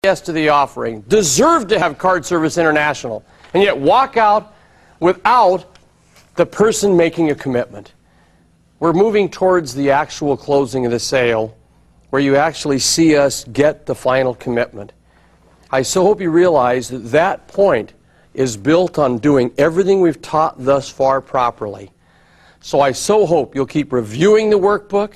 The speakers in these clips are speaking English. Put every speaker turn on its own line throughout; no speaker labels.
yes to the offering, deserve to have Card Service International, and yet walk out without the person making a commitment. We're moving towards the actual closing of the sale, where you actually see us get the final commitment. I so hope you realize that that point is built on doing everything we've taught thus far properly. So I so hope you'll keep reviewing the workbook.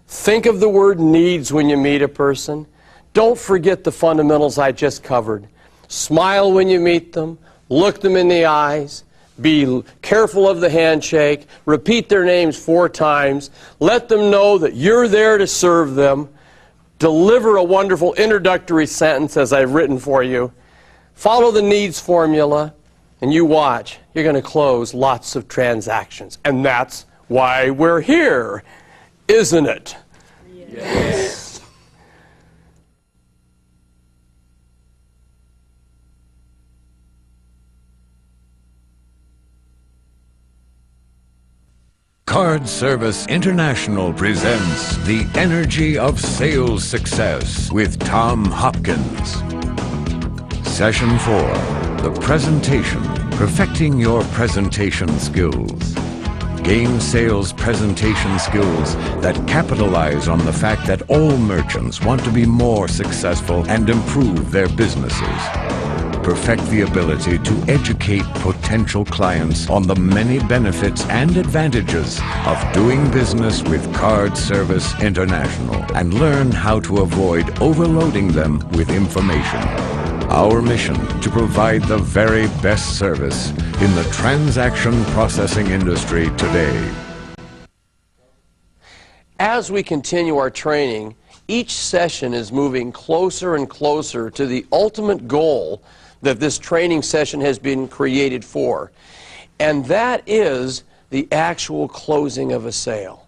Think of the word needs when you meet a person. Don't forget the fundamentals I just covered. Smile when you meet them. Look them in the eyes. Be careful of the handshake. Repeat their names 4 times. Let them know that you're there to serve them. Deliver a wonderful introductory sentence as I've written for you. Follow the needs formula, and you watch. You're going to close lots of transactions. And that's why we're here, isn't it? Yes.
Card Service International presents The Energy of Sales Success with Tom Hopkins. Session 4, The Presentation, Perfecting Your Presentation Skills. Gain sales presentation skills that capitalize on the fact that all merchants want to be more successful and improve their businesses. Perfect the ability to educate potential clients on the many benefits and advantages of doing business with Card Service International and learn how to avoid overloading them with information. Our mission to provide the very best service in the transaction processing industry today.
As we continue our training, each session is moving closer and closer to the ultimate goal that this training session has been created for, and that is the actual closing of a sale.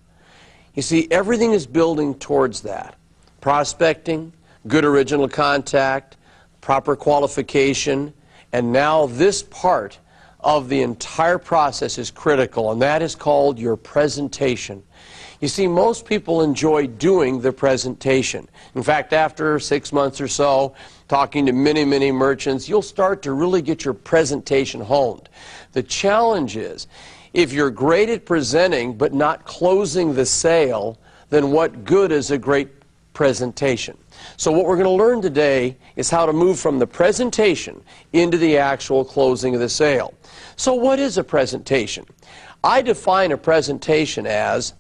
You see, everything is building towards that. Prospecting, good original contact, proper qualification, and now this part of the entire process is critical, and that is called your presentation. You see, most people enjoy doing the presentation. In fact, after 6 months or so, talking to many merchants, you'll start to really get your presentation honed. The challenge is, if you're great at presenting but not closing the sale, then what good is a great presentation? So what we're going to learn today is how to move from the presentation into the actual closing of the sale. So what is a presentation? I define a presentation as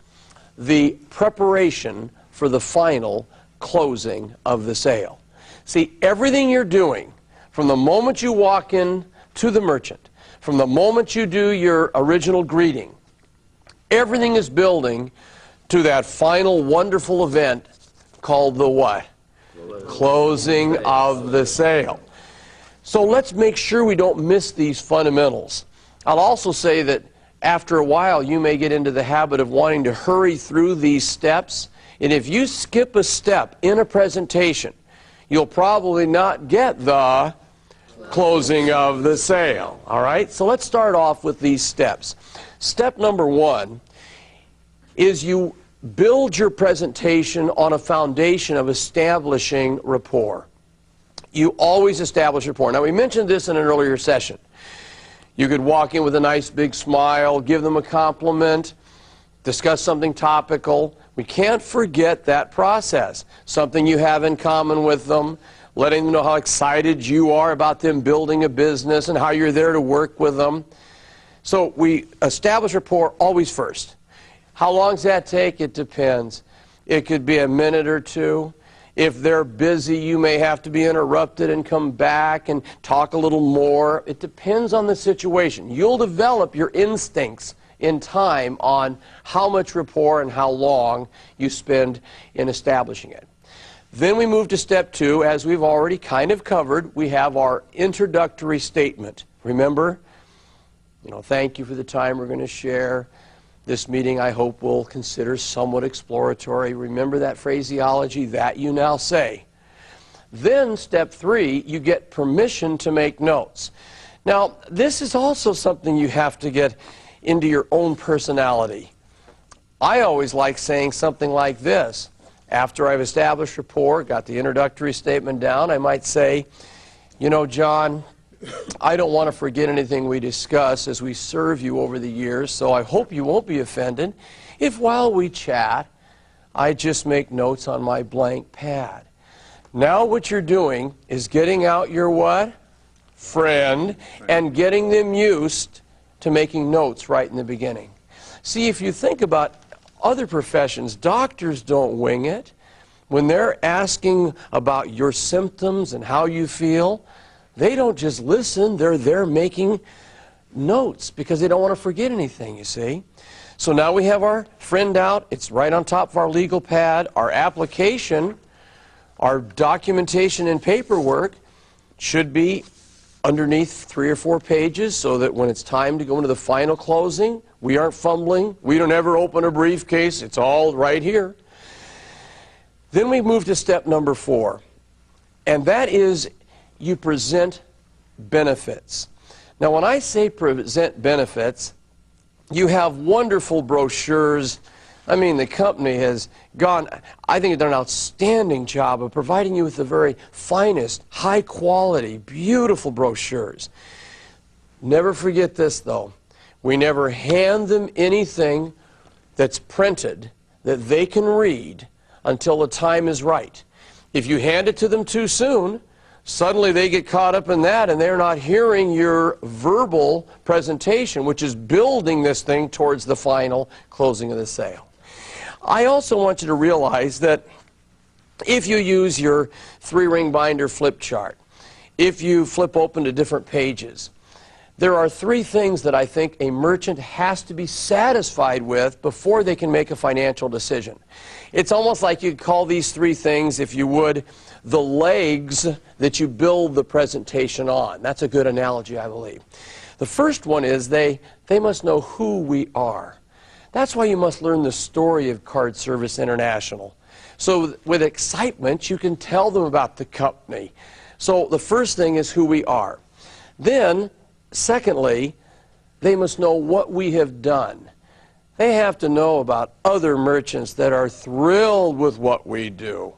the preparation for the final closing of the sale. See, everything you're doing, from the moment you walk in to the merchant, from the moment you do your original greeting, everything is building to that final wonderful event called the what? Closing of the sale. So let's make sure we don't miss these fundamentals. I'll also say that after a while you may get into the habit of wanting to hurry through these steps, and if you skip a step in a presentation, you'll probably not get the closing of the sale. All right? So let's start off with these steps. Step number 1 is you build your presentation on a foundation of establishing rapport. You always establish rapport. Now, we mentioned this in an earlier session. You could walk in with a nice big smile, give them a compliment, discuss something topical. We can't forget that process. Something you have in common with them, letting them know how excited you are about them building a business and how you're there to work with them. So we establish rapport always first. How long does that take? It depends. It could be a minute or 2. If they're busy, you may have to be interrupted and come back and talk a little more. It depends on the situation. You'll develop your instincts in time on how much rapport and how long you spend in establishing it. Then we move to step 2. As we've already kind of covered, we have our introductory statement. Remember, thank you for the time we're going to share. This meeting, I hope, will consider somewhat exploratory. Remember that phraseology, that you now say. Then, step 3, you get permission to make notes. Now, this is also something you have to get into your own personality. I always like saying something like this. After I've established rapport, got the introductory statement down, I might say, you know, John, I don't want to forget anything we discuss as we serve you over the years, so I hope you won't be offended if while we chat, I just make notes on my blank pad. Now what you're doing is getting out your what? Friend, and getting them used to making notes right in the beginning. See, if you think about other professions, doctors don't wing it. When they're asking about your symptoms and how you feel, they don't just listen, they're there making notes because they don't want to forget anything, you see. So now we have our friend out, it's right on top of our legal pad. Our application, our documentation and paperwork should be underneath 3 or 4 pages so that when it's time to go into the final closing, we aren't fumbling. We don't ever open a briefcase. It's all right here. Then we move to step number 4, and that is you present benefits. Now, when I say present benefits, you have wonderful brochures. I mean, the company has gone, I think, done an outstanding job of providing you with the very finest, high-quality, beautiful brochures. Never forget this, though. We never hand them anything that's printed that they can read until the time is right. If you hand it to them too soon, suddenly they get caught up in that and they're not hearing your verbal presentation, which is building this thing towards the final closing of the sale. I also want you to realize that if you use your 3-ring binder flip chart, if you flip open to different pages, there are 3 things that I think a merchant has to be satisfied with before they can make a financial decision. It's almost like you'd call these 3 things, if you would, the legs that you build the presentation on. That's a good analogy, I believe. The first one is they must know who we are. That's why you must learn the story of Card Service International. So with excitement, you can tell them about the company. So the first thing is who we are. Then, secondly, they must know what we have done. They have to know about other merchants that are thrilled with what we do.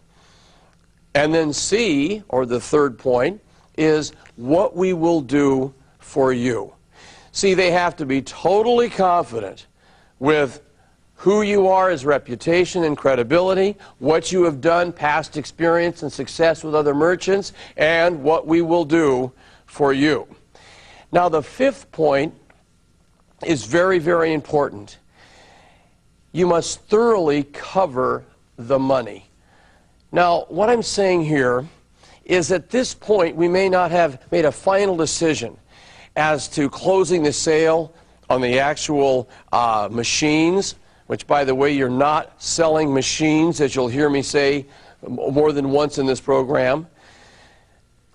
And then C, or the third point, is what we will do for you. See, they have to be totally confident with who you are as reputation and credibility, what you have done, past experience and success with other merchants, and what we will do for you. Now, the 5th point is very, very important. You must thoroughly cover the money. Now, what I'm saying here is at this point we may not have made a final decision as to closing the sale on the actual machines, which, by the way, you're not selling machines, as you'll hear me say more than once in this program.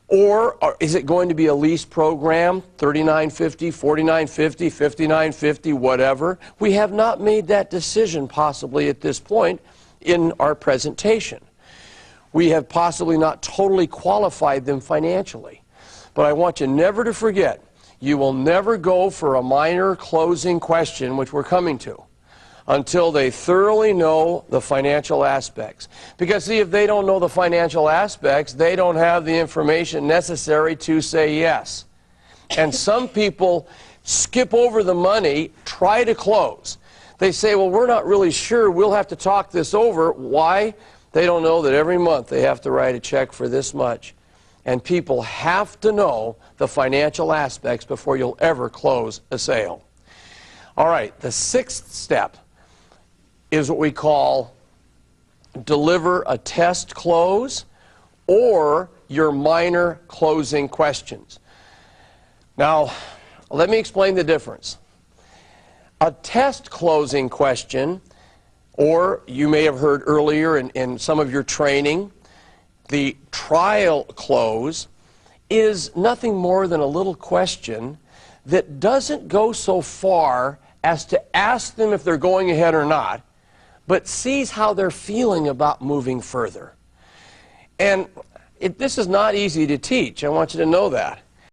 Or is it going to be a lease program, $39.50, $49.50, $59.50, whatever? We have not made that decision possibly at this point in our presentation. We have possibly not totally qualified them financially. But I want you never to forget, you will never go for a minor closing question, which we're coming to, until they thoroughly know the financial aspects. Because, see, if they don't know the financial aspects, they don't have the information necessary to say yes. And some people skip over the money, try to close. They say, well, we're not really sure, we'll have to talk this over. Why? They don't know that every month they have to write a check for this much. And people have to know the financial aspects before you'll ever close a sale. All right, the 6th step is what we call deliver a test close or your minor closing questions. Now, let me explain the difference. A test closing question, or you may have heard earlier in some of your training, the trial close, is nothing more than a little question that doesn't go so far as to ask them if they're going ahead or not, but sees how they're feeling about moving further. And this is not easy to teach. I want you to know that.